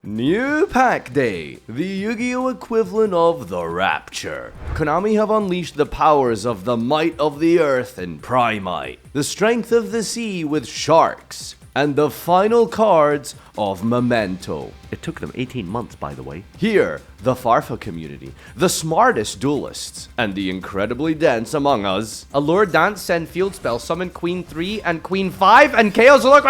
New Pack Day, the Yugioh equivalent of the Rapture. Konami have unleashed the powers of the might of the earth in Primite, the strength of the sea with sharks, and the final cards of Momento. It took them 18 months, by the way. Here, the Farfa community, the smartest duelists, and the incredibly dense among us. Allure, Dance, Send, Field Spell, Summon Queen 3 and Queen 5, and Chaos Look.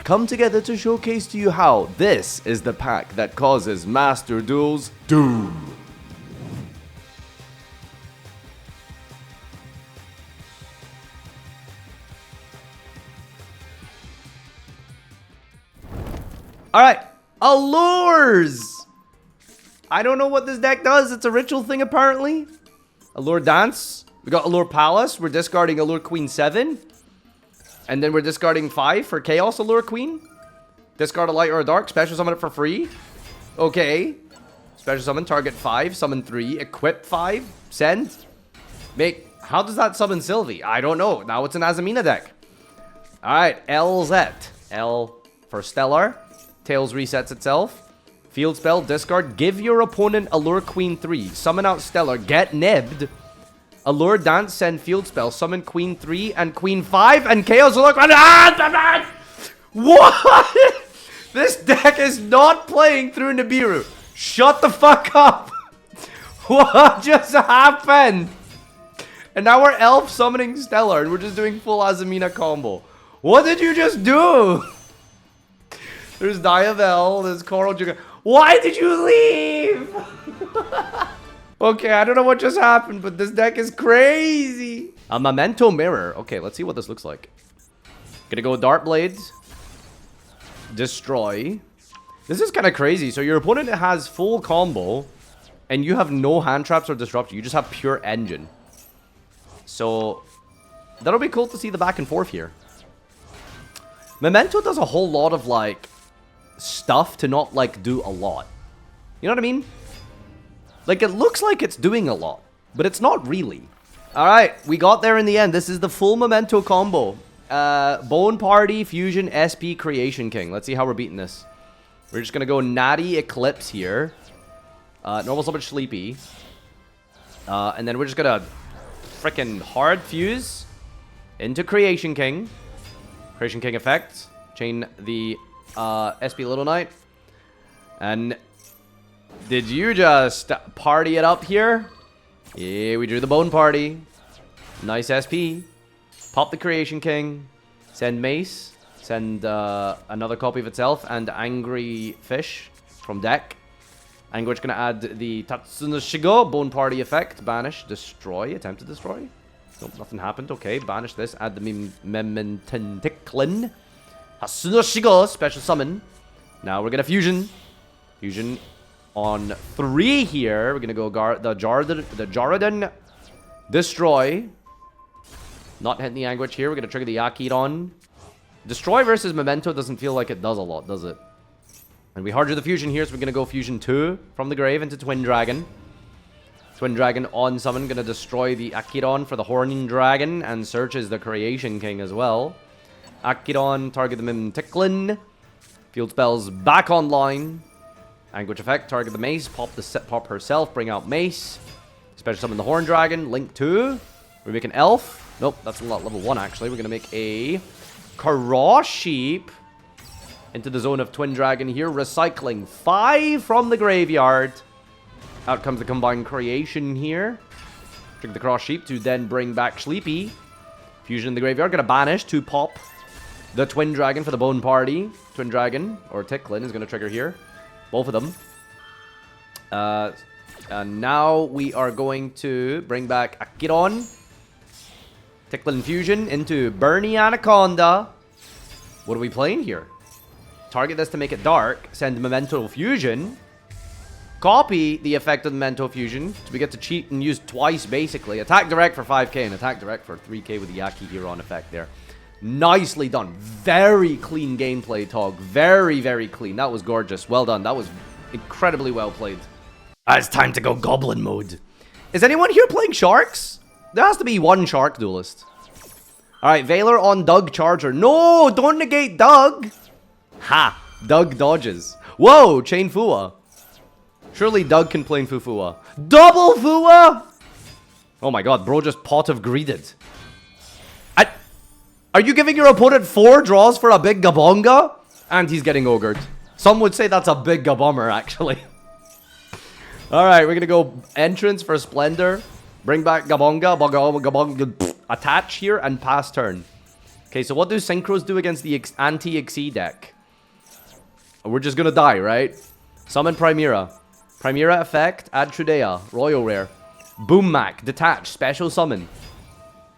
Come together to showcase to you how this is the pack that causes Master Duel's doom. Alright, Allures! I don't know what this deck does. It's a ritual thing, apparently. Allure Dance. We got Allure Palace. We're discarding Allure Queen 7. And then we're discarding 5 for Chaos Allure Queen. Discard a light or a dark. Special summon it for free. Okay. Special summon, target 5. Summon 3. Equip 5. Send. Make. How does that summon Sylvie? I don't know. Now it's an Azamina deck. Alright, LZ. L for Stellar. Tails resets itself. Field spell, discard. Give your opponent Allure Queen 3. Summon out Stellar. Get nibbed. Allure Dance, send field spell. Summon Queen 3 and Queen 5 and Chaos Look. What? This deck is not playing through Nibiru. Shut the fuck up. What just happened? And now we're Elf summoning Stellar and we're just doing full Azamina combo. What did you just do? There's Diavel, there's Coral Jugger. Why did you leave? Okay, I don't know what just happened, but this deck is crazy. A Memento Mirror. Okay, let's see what this looks like. Gonna go Dart Blades. Destroy. This is kind of crazy. So your opponent has full combo, and you have no hand traps or disruption. You just have pure engine. So that'll be cool to see the back and forth here. Memento does a whole lot of, like, stuff to not, like, do a lot. You know what I mean? Like, it looks like it's doing a lot, but it's not really. Alright, we got there in the end. This is the full Memento combo. Bone Party, Fusion, SP, Creation King. Let's see how we're beating this. We're just gonna go Natty Eclipse here. Normal Summon Sleepy. And then we're just gonna frickin' hard fuse into Creation King. Creation King effect. Chain the SP Little Knight. And did you just party it up here? Yeah, we drew the Bone Party. Nice SP. Pop the Creation King. Send Mace. Send another copy of itself. And Angry Fish from deck. And we're just going to add the Tatsunashigo Bone Party effect. Banish. Destroy. Attempt to destroy. Nope, nothing happened. Okay, banish this. Add the Memententiclin. Tatsunashigo. Special summon. Now we're going to fusion. Fusion on 3 here. We're going to go the Jaredon. Destroy. Not hitting the Anguish here. We're going to trigger the Yakidon. Destroy versus Memento doesn't feel like it does a lot, does it? And we hard drew the fusion here, so we're going to go fusion 2 from the grave into Twin Dragon. Twin Dragon on summon. Going to destroy the Akidon for the Horning Dragon. And searches the Creation King as well. Akidon, target the Mimticlin. Field spells back online. Anguish effect, target the Mace. Pop herself, bring out Mace. Special summon the Horn Dragon. Link 2. We make an Elf. Nope, that's a lot. Level 1 actually. We're going to make a Kara Sheep into the zone of Twin Dragon here. Recycling 5 from the graveyard. Out comes the combined creation here. Trigger the Cross Sheep to then bring back Sleepy. Fusion in the graveyard. Going to banish to pop the Twin Dragon for the Bone Party. Twin Dragon, or Ticklin, is going to trigger here. Both of them. And now we are going to bring back Akidon. Ticklin Fusion into Bernie Anaconda. What are we playing here? Target this to make it dark. Send Memento Fusion. Copy the effect of the Memento Fusion. So we get to cheat and use twice, basically. Attack direct for 5k and attack direct for 3k with the Yaki Huron effect there. Nicely done. Very clean gameplay, Tog. Very, very clean. That was gorgeous. Well done. That was incredibly well played. It's time to go Goblin mode. Is anyone here playing Sharks? There has to be one Shark duelist. Alright, Valor on Doug Charger. No, don't negate Doug. Ha! Doug dodges. Whoa, chain Fua. Surely Doug can play Fufua. Double Fua? Oh my god, bro just pot of greeded. Are you giving your opponent 4 draws for a big Gabonga? And he's getting ogred. Some would say that's a big Gabomber, actually. Alright, we're gonna go entrance for Splendor. Bring back Gabonga, Gabonga, attach here, and pass turn. Okay, so what do Synchros do against the anti-Xyz deck? We're just gonna die, right? Summon Primera. Primera effect, add Trudea, Royal Rare. Boom Mac, detach, special summon.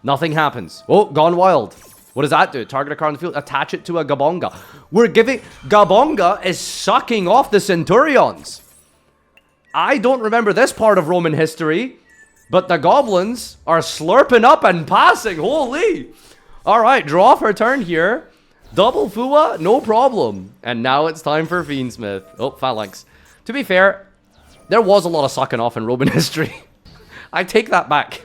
Nothing happens. Oh, gone wild. What does that do? Target a card on the field, attach it to a Gabonga. We're giving... Gabonga is sucking off the Centurions. I don't remember this part of Roman history, but the Goblins are slurping up and passing. Holy! Alright, draw for a turn here. Double Fua, no problem. And now it's time for Fiendsmith. Oh, Phalanx. To be fair, there was a lot of sucking off in Roman history. I take that back.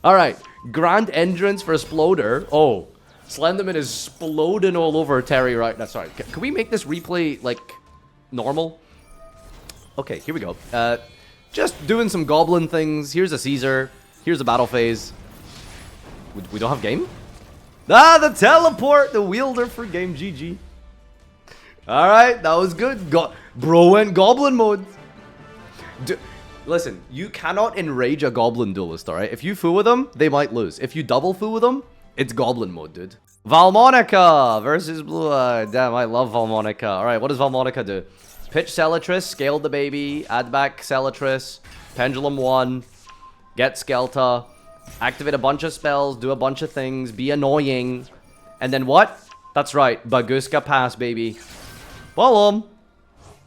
Alright, Grand Entrance for Sploder. Oh, Slenderman is sploding all over Terry right now. Sorry, can we make this replay, like, normal? Okay, here we go. Just doing some Goblin things. Here's a Caesar. Here's a battle phase. We don't have game? Ah, the teleport! The wielder for game, GG. Alright, that was good. Bro went Goblin mode. Listen, you cannot enrage a Goblin duelist, alright? If you fool with them, they might lose. If you double fool with them, it's Goblin mode, dude. Vaalmonica versus Blue Eye. Damn, I love Vaalmonica. Alright, what does Vaalmonica do? Pitch Celatris, scale the baby, add back Celatris, Pendulum 1, get Skelta, activate a bunch of spells, do a bunch of things, be annoying. And then what? That's right, Baguska pass, baby. Boom.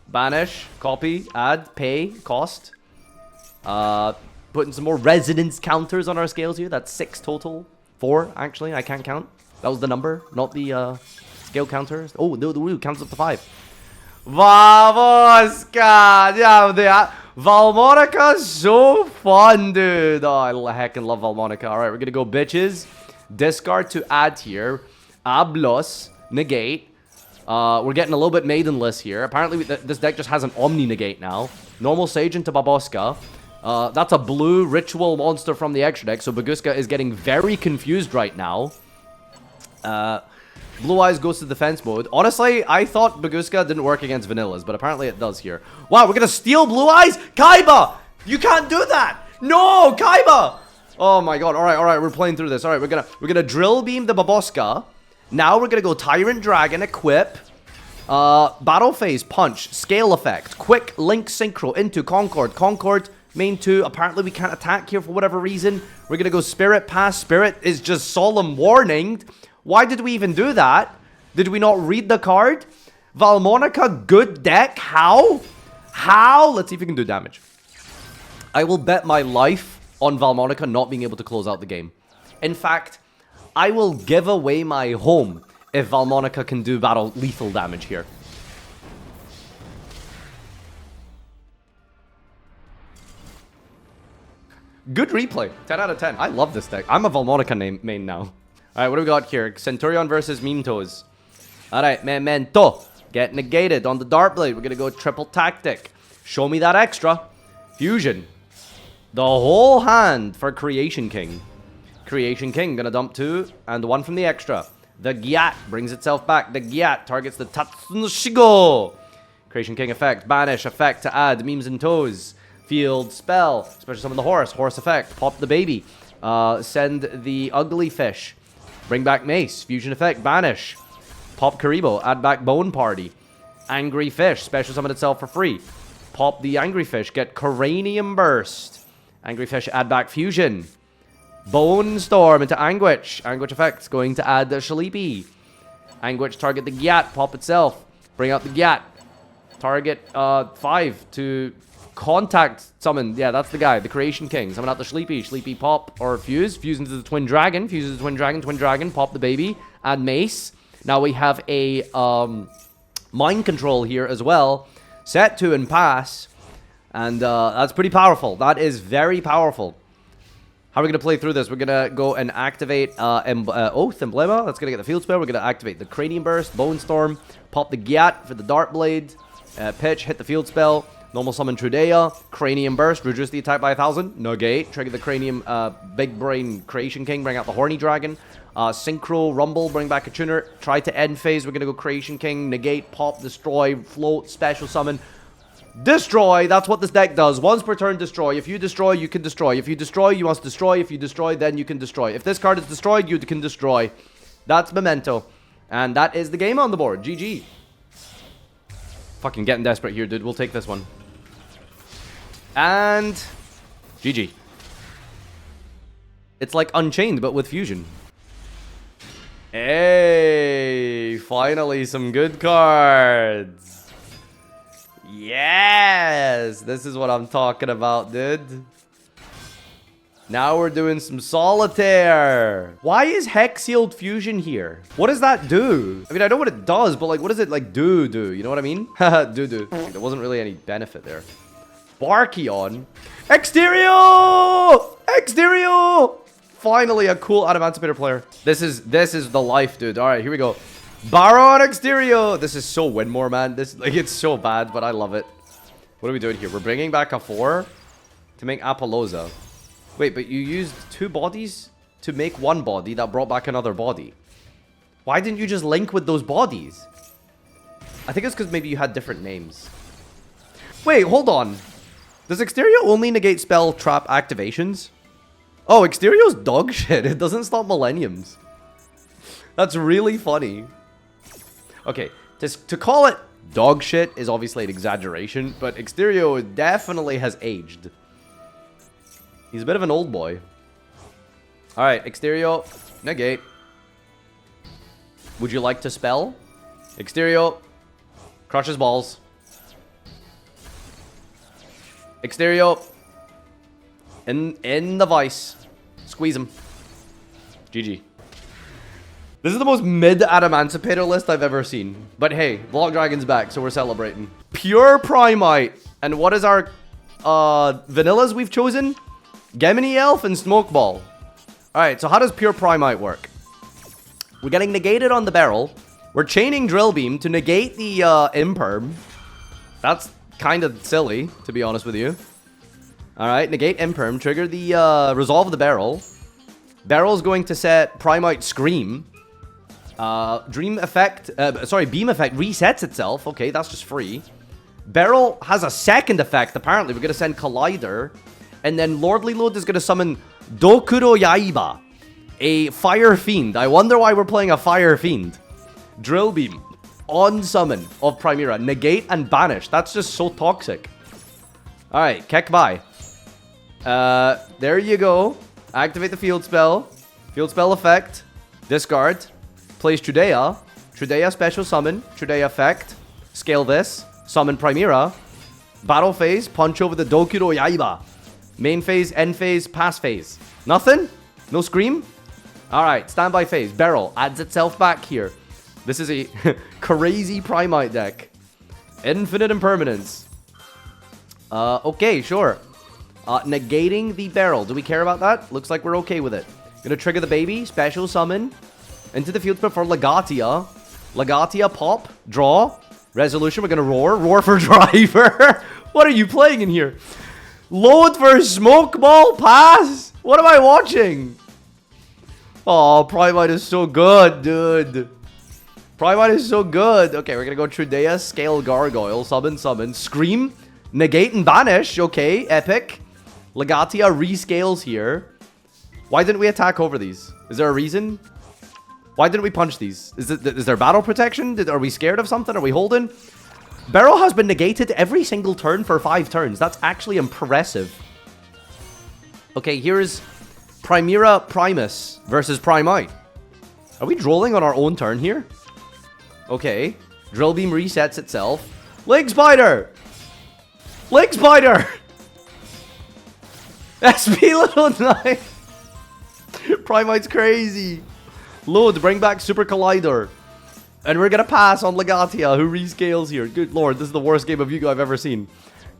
Banish, copy, add, pay, cost. Putting some more resonance counters on our scales here. That's 6 total. 4, actually. I can't count. That was the number, not the scale counters. Oh, the wheel counts up to 5. Vamos, yeah, Vaalmonica's so fun, dude. Oh, I heckin' love Vaalmonica. Alright, we're gonna go bitches. Discard to add here. Ablos, negate. We're getting a little bit maidenless here. Apparently, this deck just has an Omni negate now. Normal Sage into Baboska. That's a blue ritual monster from the extra deck, so Baguska is getting very confused right now. Blue Eyes goes to defense mode. Honestly, I thought Baguska didn't work against Vanillas, but apparently it does here. Wow, we're gonna steal Blue Eyes? Kaiba! You can't do that! No, Kaiba! Oh my god, alright, we're playing through this. Alright, we're gonna drill beam the Baboska. Now we're gonna go Tyrant Dragon, equip. Battle phase, punch, scale effect, quick link synchro into Concord. Concord, main 2. Apparently we can't attack here for whatever reason. We're gonna go Spirit Pass. Spirit is just solemn warning. Why did we even do that? Did we not read the card? Vaalmonica, good deck. How? How? Let's see if we can do damage. I will bet my life on Vaalmonica not being able to close out the game. In fact, I will give away my home if Vaalmonica can do battle lethal damage here. Good replay. 10 out of 10. I love this deck. I'm a Vaalmonica main now. Alright, what do we got here? Centurion versus Mentos. Alright, Memento. Get negated on the Dartblade. We're gonna go triple tactic. Show me that extra. Fusion. The whole hand for Creation King. Creation King, gonna dump 2 and 1 from the extra. The Gyat brings itself back. The Gyat targets the Tatsunoshigo. Creation King effect. Banish effect to add memes and toes. Field spell. Special summon the horse. Horse effect. Pop the baby. Send the ugly fish. Bring back Mace. Fusion effect. Banish. Pop Karibo. Add back Bone Party. Angry Fish. Special summon itself for free. Pop the Angry Fish. Get Cranium Burst. Angry Fish. Add back Fusion. Bone Storm into Anguish. Anguish effects. Going to add the Shalipi. Anguish. Target the Gyat. Pop itself. Bring out the Gyat. Target 5 to contact summon. Yeah, that's the guy. The Creation King. Summon out the Sleepy. Sleepy pop or fuse. Fuse into the Twin Dragon. Fuse into the Twin Dragon. Twin Dragon. Pop the baby. Add Mace. Now we have a Mind Control here as well. Set to and pass. And that's pretty powerful. That is very powerful. How are we going to play through this? We're going to go and activate Oath Emblema. That's going to get the field spell. We're going to activate the Cranium Burst, Bone Storm, pop the Gyat for the Dart Blade. Pitch, hit the field spell. Normal summon Trudea. Cranium Burst, reduce the attack by 1,000. Negate, trigger the Cranium Big Brain Creation King, bring out the Horny Dragon. Synchro Rumble, bring back a tuner. Try to end phase, we're going to go Creation King. Negate, pop, destroy, float, special summon. Destroy, that's what this deck does. Once per turn, destroy. If you destroy, you can destroy. If you destroy, you must destroy. If you destroy, then you can destroy. If this card is destroyed, you can destroy. That's Memento. And that is the game on the board. GG. Fucking getting desperate here, dude. We'll take this one. And GG. It's like Unchained, but with fusion. Hey, finally some good cards. Yes, this is what I'm talking about, dude. Now we're doing some solitaire. Why is Hex-Sealed Fusion here? What does that do? I mean, I know what it does, but like, what does it like do? You know what I mean? do. There wasn't really any benefit there. Barkion. Exterio! Finally, a cool Adamancipator player. This is the life, dude. All right, here we go. Baron Exterio. This is so Winmore, man. This like it's so bad, but I love it. What are we doing here? We're bringing back a 4 to make Apollosa. Wait, but you used 2 bodies to make 1 body that brought back another body. Why didn't you just link with those bodies? I think it's because maybe you had different names. Wait, hold on. Does Exterio only negate spell trap activations? Oh, Exterio's dog shit. It doesn't stop millenniums. That's really funny. Okay, to call it dog shit is obviously an exaggeration, but Exterio definitely has aged. He's a bit of an old boy. Alright, Exterio, negate. Would you like to spell? Exterio, crushes balls. Exterio, in the vice. Squeeze him. GG. This is the most mid-Adamancipator list I've ever seen. But hey, Block Dragon's back, so we're celebrating. Pure Primite. And what is our vanillas we've chosen? Gemini Elf and Smokeball. Alright, so how does Pure Primite work? We're getting negated on the barrel. We're chaining Drill Beam to negate the Imperm. That's kind of silly, to be honest with you. Alright, negate Imperm. Trigger the Resolve the Barrel. Barrel's going to set Primite Scream. Beam effect resets itself. Okay, that's just free. Barrel has a second effect, apparently. We're going to send Collider. And then Lordly Load is going to summon Dokuro Yaiba, a Fire Fiend. I wonder why we're playing a Fire Fiend. Drill Beam on summon of Primera. Negate and banish. That's just so toxic. Alright, Kekbai. There you go. Activate the field spell. Field spell effect. Discard. Plays Trudea. Trudea special summon. Trudea effect. Scale this. Summon Primera. Battle phase. Punch over the Dokuro Yaiba. Main phase, end phase, pass phase. Nothing? No scream? Alright, standby phase. Barrel adds itself back here. This is a crazy Primite deck. Infinite Impermanence. Okay, sure. Negating the barrel. Do we care about that? Looks like we're okay with it. Gonna trigger the baby. Special summon. Into the field for Legatia. Legatia, pop. Draw. Resolution. We're gonna roar. Roar for driver. What are you playing in here? Load for Smokeball. Pass. What am I watching? Oh, Primite is so good, dude. Primite is so good. Okay, we're gonna go Trudea, Scale Gargoyle. Summon. Scream. Negate and banish. Okay, epic. Legatia rescales here. Why didn't we attack over these? Is there a reason? Why didn't we punch these? Is there battle protection? Are we scared of something? Are we holding? Barrel has been negated every single turn for 5 turns. That's actually impressive. Okay, here's Primera Primus versus Primite. Are we drolling on our own turn here? Okay. Drill Beam resets itself. Leg Spider! Leg Spider! SP Little Knife! Primite's crazy. Load, bring back Super Collider. And we're gonna pass on Legatia, who rescales here. Good lord, this is the worst game of Yugioh I've ever seen.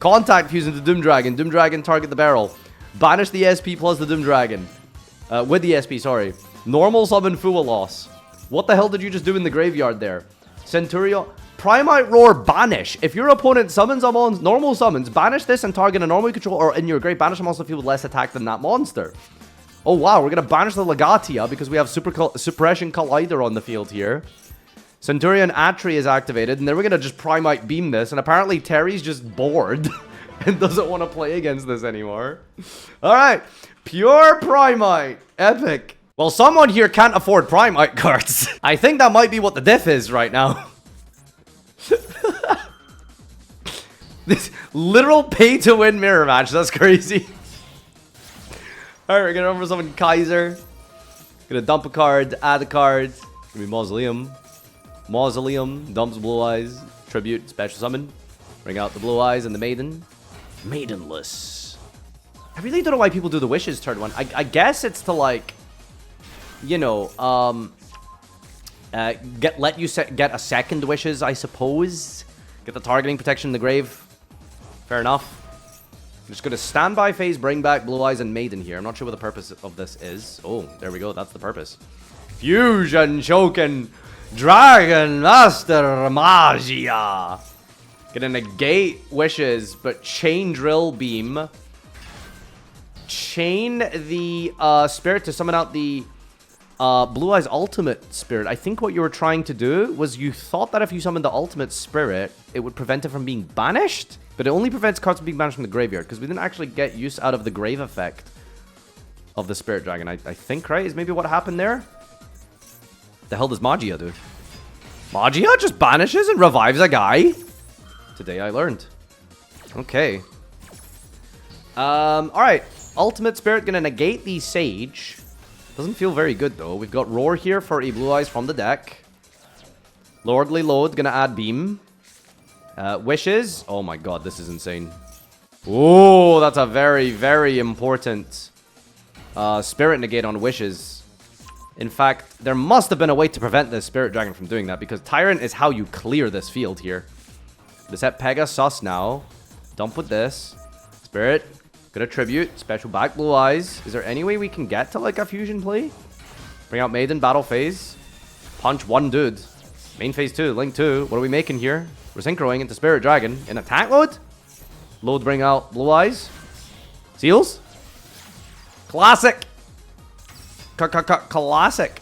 Contact Fuse into Doom Dragon. Doom Dragon, target the barrel. Banish the SP plus the Doom Dragon. With the SP, sorry. Normal summon Fuwa loss. What the hell did you just do in the graveyard there? Centurion. Primite Roar banish. If your opponent summons a normal summons, banish this and target a normal control or in your grave. Banish a monster field with less attack than that monster. Oh wow, we're gonna banish the Legatia because we have Suppression Collider on the field here. Centurion Atri is activated, and then we're gonna just Primite Beam this, and apparently Terry's just bored and doesn't want to play against this anymore. Alright, pure Primite. Epic. Well, someone here can't afford Primite cards. I think that might be what the diff is right now. This literal pay-to-win mirror match. That's crazy. Alright, we're gonna run for someone Kaiser. Gonna dump a card, add a card. Gonna be Mausoleum. Mausoleum, dumps Blue Eyes. Tribute, special summon. Bring out the Blue Eyes and the Maiden. Maidenless. I really don't know why people do the wishes turn one. I guess it's to like, you know, let you get a second wishes, I suppose. Get the targeting protection in the grave. Fair enough. I'm just gonna standby phase, bring back Blue Eyes and Maiden here. I'm not sure what the purpose of this is. Oh, there we go. That's the purpose. Fusion Choken Dragon Master Magia. Gonna negate wishes, but chain Drill Beam. Chain the spirit to summon out the Blue Eyes Ultimate Spirit. I think what you were trying to do was you thought that if you summoned the Ultimate Spirit, it would prevent it from being banished. But it only prevents cards from being banished from the graveyard, because we didn't actually get use out of the grave effect of the Spirit Dragon. I think, right? Is maybe what happened there? The hell does Magia do? Magia just banishes and revives a guy? Today I learned. Okay. Alright. Ultimate Spirit gonna negate the Sage. Doesn't feel very good, though. We've got Roar here for a Blue Eyes from the deck. Lordly Load gonna add Beam. Wishes. Oh my god, this is insane. Oh, that's a very, very important Spirit negate on Wishes. In fact, there must have been a way to prevent this Spirit Dragon from doing that, because Tyrant is how you clear this field here. Let's set Pegasus now. Dump with this. Spirit. Gonna Tribute. Special back Blue Eyes. Is there any way we can get to like a fusion play? Bring out Maiden, battle phase. Punch one dude. Main phase 2, Link 2. What are we making here? We're synchroing into Spirit Dragon. In attack mode? Load, bring out Blue Eyes. Seals? Classic! Classic!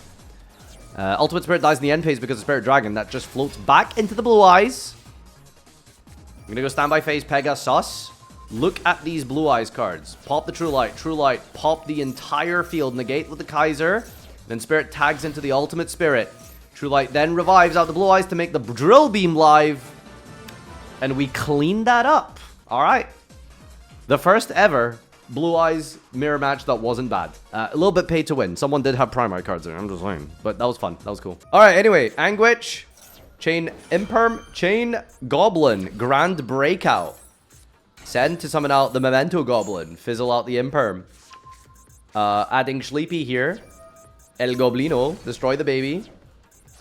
Ultimate Spirit dies in the end phase because of Spirit Dragon. That just floats back into the Blue Eyes. I'm gonna go standby phase Pegasus. Look at these Blue Eyes cards. Pop the True Light, pop the entire field, negate with the Kaiser. Then Spirit tags into the Ultimate Spirit. True Light then revives out the Blue Eyes to make the Drill Beam live. And we clean that up. Alright. The first ever Blue Eyes mirror match that wasn't bad. A little bit paid to win. Someone did have primary cards there, I'm just saying. But that was fun. That was cool. Alright, anyway. Anguish. Chain Imperm. Chain Goblin. Grand Breakout. Send to summon out the Memento Goblin. Fizzle out the Imperm. Adding Sleepy here. El Goblino. Destroy the baby.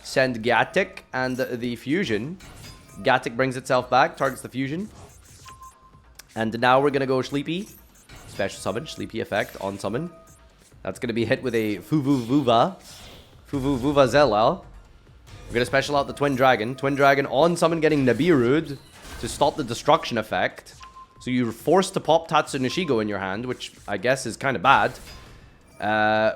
Send Gatic and the Fusion. Gatic brings itself back. Targets the Fusion. And now we're going to go Sleepy. Special summon. Sleepy effect on summon. That's going to be hit with a Fuvu Vuva. Fuvu Vuva Zella. We're going to special out the Twin Dragon. Twin Dragon on summon getting Nabirud to stop the destruction effect. So you're forced to pop Tatsu Nishigo in your hand, which I guess is kind of bad.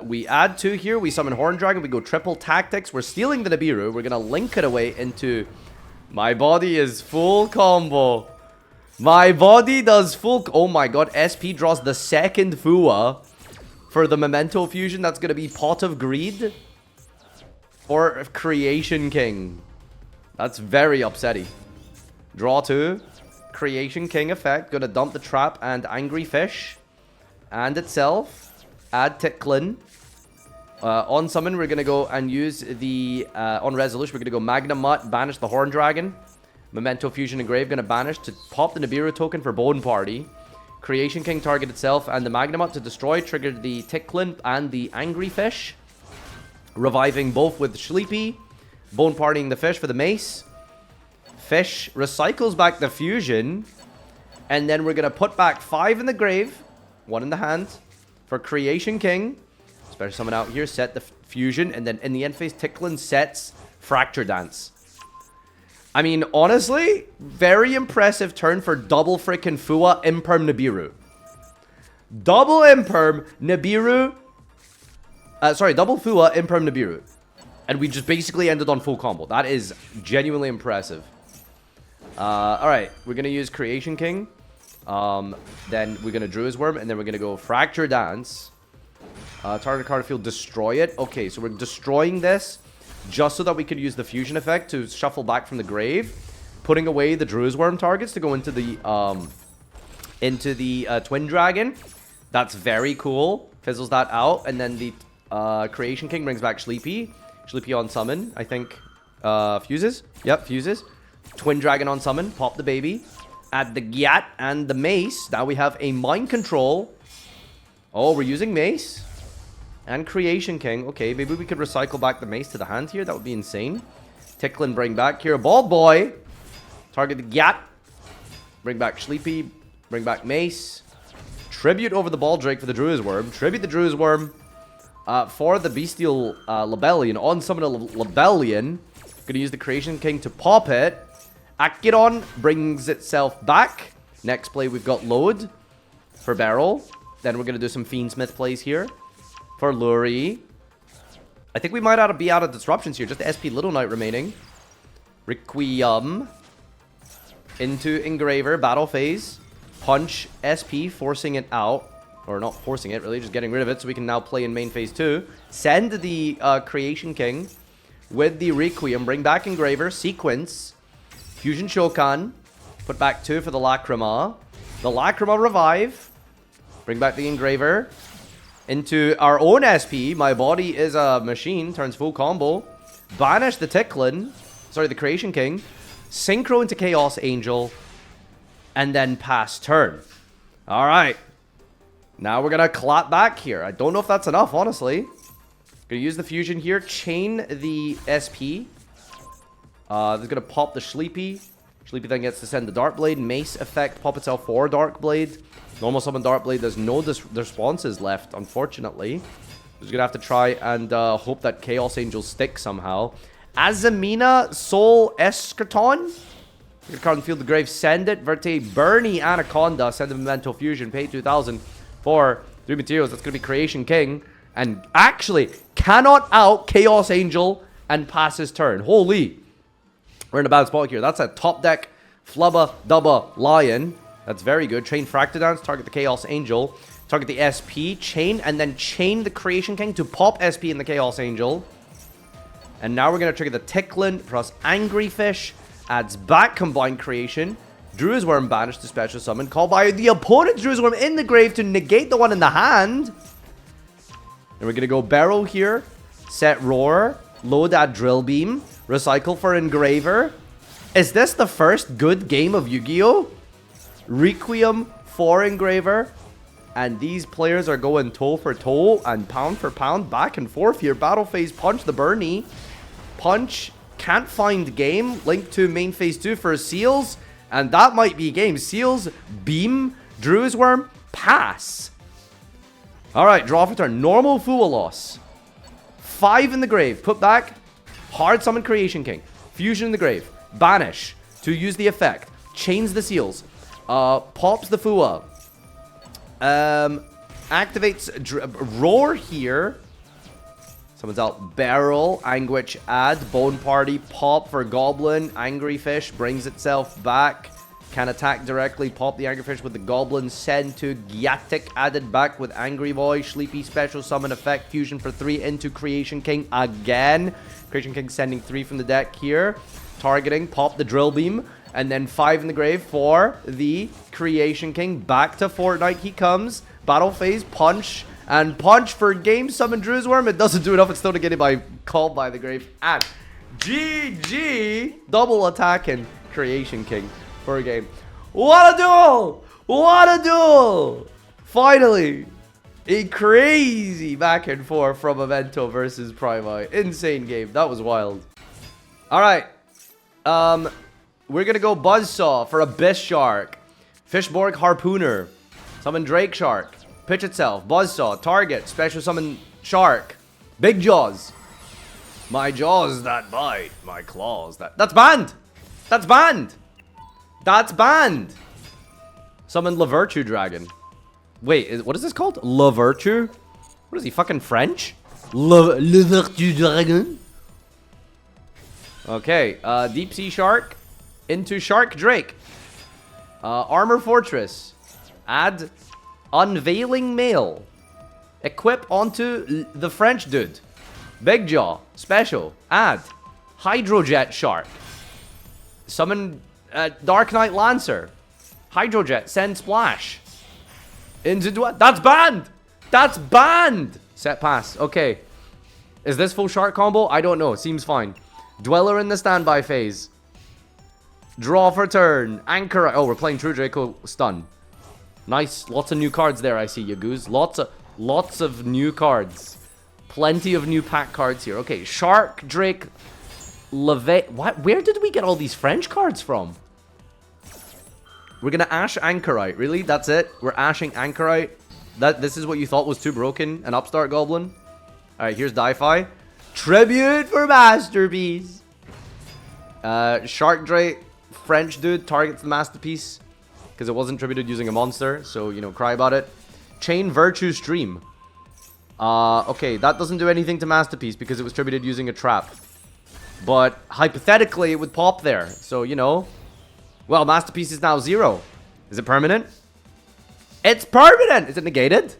We add 2 here. We summon Horn Dragon. We go triple tactics. We're stealing the Nibiru. We're going to link it away into... My body is full combo. My body does full... Oh my god. SP draws the second Fua for the Memento Fusion. That's going to be Pot of Greed. Or Creation King. That's very upsetting. Draw 2. Creation King effect. Gonna dump the Trap and Angry Fish. And itself. Add Ticklin. On summon, we're gonna go and use the... on resolution, we're gonna go Magna Mutt, banish the Horn Dragon. Memento Fusion Engrave, gonna banish to pop the Nibiru token for Bone Party. Creation King target itself and the Magna Mutt to destroy, triggered the Ticklin and the Angry Fish. Reviving both with Sleepy. Bone Partying the Fish for the Mace. Fish recycles back the Fusion. And then we're going to put back 5 in the grave. 1 in the hand. For Creation King. Special summon out here. Set the Fusion. And then in the end phase, Ticklin sets Fracture Dance. I mean, honestly, very impressive turn for double frickin' Fua Imperm Nibiru. Double Imperm Nibiru. Sorry, double Fua Imperm Nibiru. And we just basically ended on full combo. That is genuinely impressive. Alright, we're going to use Creation King. Then we're going to Druid's Worm. And then we're going to go Fracture Dance. Target card field, destroy it. Okay, so we're destroying this just so that we could use the fusion effect to shuffle back from the grave, putting away the Druid's Worm targets to go into the Twin Dragon. That's very cool. Fizzles that out, and then the Creation King brings back Sleepy. Sleepy on summon, I think. Fuses. Yep, fuses. Twin Dragon on summon. Pop the baby. Add the Gyat and the Mace. Now we have a Mind Control. Oh, we're using Mace. And Creation King. Okay, maybe we could recycle back the Mace to the hand here. That would be insane. Ticklin, bring back here. Bald Boy. Target the Gyat. Bring back Sleepy. Bring back Mace. Tribute over the Baldrake for the Druid's Worm. Tribute the Druid's Worm. For the Bestial Lebellion. On summon a Lebellion. Gonna use the Creation King to pop it. Akiron brings itself back. Next play, we've got Load for Barrel. Then we're gonna do some Fiendsmith plays here. For Luri. I think we might be out of disruptions here. Just SP Little Knight remaining. Requiem. Into Engraver. Battle phase. Punch SP. Forcing it out. Or not forcing it, really. Just getting rid of it. So we can now play in main phase 2. Send the Creation King. With the Requiem. Bring back Engraver. Sequence. Fusion Shokan. Put back 2 for the Lacrima. The Lacrima revive. Bring back the Engraver. Into our own SP. My body is a machine. Turns full combo. Banish the Ticklin. Sorry, the Creation King. Synchro into Chaos Angel. And then pass turn. Alright. Now we're going to clap back here. I don't know if that's enough, honestly. Going to use the fusion here. Chain the SP. This is going to pop the Sleepy. Sleepy then gets to send the Darkblade. Mace effect. Pop itself for Darkblade. Normal summon Darkblade. There's no responses left, unfortunately. Just going to have to try and hope that Chaos Angel sticks somehow. Azamina Soul Eschaton. Your card in field the grave. Send it. Verte Bernie Anaconda. Send a Memento Fusion. Pay 2,000 for 3 materials. That's going to be Creation King. And actually cannot out Chaos Angel and pass his turn. Holy. We're in a bad spot here. That's a top deck Flubba Dubba Lion. That's very good. Chain Fracture Dance. Target the Chaos Angel. Target the SP. Chain. And then chain the Creation King to pop SP in the Chaos Angel. And now we're going to trigger the Ticklin plus Angry Fish. Adds back Combined Creation. Druid's Worm banished to special summon. Called by the opponent's Druid's Worm in the grave to negate the one in the hand. And we're going to go Barrel here. Set Roar. Load at Drill Beam. Recycle for Engraver. Is this the first good game of Yu-Gi-Oh? Requiem for Engraver. And these players are going toe for toe and pound for pound back and forth here. Battle phase, punch the Bernie. Punch, can't find game. Link to main phase 2 for Seals. And that might be game. Seals, Beam, Druid's Worm, pass. Alright, draw for turn. Normal Fua loss. 5 in the grave. Put back. Hard summon Creation King. Fusion in the grave. Banish to use the effect. Chains the Seals. Pops the Fua. Activates Roar here. Someone's out. Barrel. Anguish add. Bone Party. Pop for Goblin. Angry Fish brings itself back. Can attack directly. Pop the Angry Fish with the Goblin. Send to Gyatic. Added back with Angry Boy. Sleepy special summon effect. Fusion for 3 into Creation King again. Creation King sending 3 from the deck here. Targeting. Pop the Drill Beam. And then 5 in the grave for the Creation King. Back to Fortnite he comes. Battle phase. Punch. And punch for game summon Druid's Worm. It doesn't do enough. It's still to get it by called by the grave. And GG. Double attacking Creation King for a game. What a duel! What a duel! Finally. A crazy back and forth from Momento versus Primite. Insane game. That was wild. Alright. We're gonna go Buzzsaw for Abyss Shark. Fishborg Harpooner. Summon Drake Shark. Pitch itself. Buzzsaw. Target. Special summon Shark. Big Jaws. My jaws that bite. My claws that... That's banned! That's banned! That's banned! Summon La Virtue Dragon. Wait, what is this called? La Virtue? What is he, fucking French? La Virtue Dragon? Okay, Deep Sea Shark into Shark Drake. Armor Fortress. Add Unveiling Mail. Equip onto the French dude. Big Jaw. Special. Add Hydrojet Shark. Summon Dark Knight Lancer. Hydrojet. Send Splash. Into Duel. That's banned! That's banned! Set pass. Okay. Is this full shark combo? I don't know. Seems fine. Dweller in the standby phase. Draw for turn. Anchor. Oh, we're playing True Draco Stun. Nice. Lots of new cards there, I see, Yugioh. Lots of new cards. Plenty of new pack cards here. Okay, Shark, Drake, Leve... What? Where did we get all these French cards from? We're gonna Ash Anchorite. Really? That's it? We're Ashing Anchorite? This is what you thought was too broken? An Upstart Goblin? Alright, here's Di-Fi. Tribute for Masterpiece. Shark Drake, French dude, targets the Masterpiece. Because it wasn't tributed using a monster. So, you know, cry about it. Chain Virtue Stream. Okay, that doesn't do anything to Masterpiece because it was tributed using a trap. But hypothetically, it would pop there. So, you know. Well, Masterpiece is now 0. Is it permanent? It's permanent! Is it negated?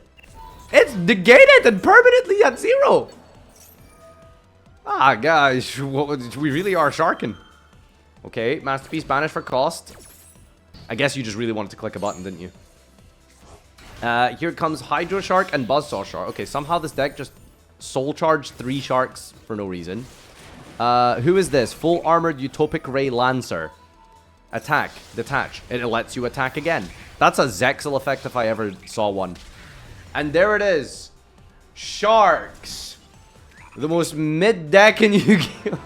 It's negated and permanently at 0. Ah, guys, we really are sharking. Okay, Masterpiece banished for cost. I guess you just really wanted to click a button, didn't you? Here comes Hydro Shark and Buzzsaw Shark. Okay, somehow this deck just soul charged 3 sharks for no reason. Who is this? Full armored Utopic Ray Lancer. Attack. Detach. It lets you attack again. That's a Zexal effect if I ever saw one. And there it is. Sharks. The most mid deck in Yu-Gi-Oh!